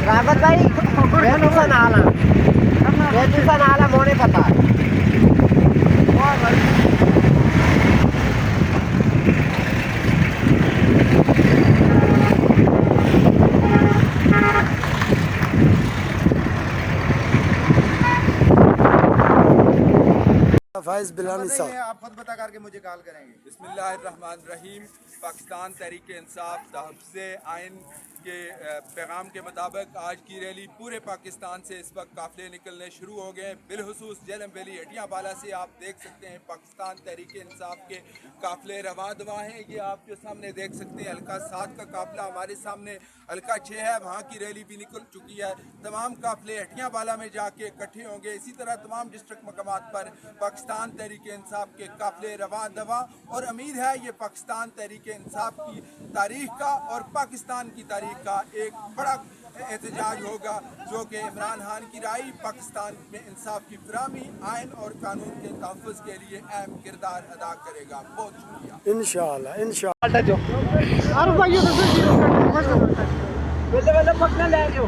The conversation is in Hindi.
रावत भाई बेतुसा नाला मोने पता फाइज बिलानी साहब आप खुद बता करके मुझे कॉल करेंगे। बिस्मिल्लाहिर्रहमानिर्रहीम। पाकिस्तान तहरीक इंसाफ तहफ़्ज़ आइन के पैगाम के मुताबिक आज की रैली पूरे पाकिस्तान से इस वक्त काफ़िले निकलने शुरू हो गए हैं। बिलखुसूस जेलम वैली हटियावाला से आप देख सकते हैं पाकिस्तान तहरीक इंसाफ के काफ़िले रवां दवा हैं। ये आप जो सामने देख सकते हैं हल्का 7 का काफ़िला हमारे सामने हल्का 6 है, वहाँ की रैली भी निकल चुकी है। तमाम काफ़िले हटियावाला में जाके इकट्ठे होंगे। इसी तरह तमाम डिस्ट्रिक्ट मकामात पर पाकिस्तान तहरीक इंसाफ के काफ़िले रवां दवा और उम्मीद है ये पाकिस्तान तहरीक इंसाफ की तारीख का और पाकिस्तान की तारीख का एक बड़ा एहतजाज होगा जो कि इमरान खान की राय पाकिस्तान में इंसाफ की फराहमी आइन और कानून के तहफ़्फ़ुज़ के लिए अहम किरदार अदा करेगा। बहुत शुक्रिया। इंशाअल्लाह पकड़ा ले जाओ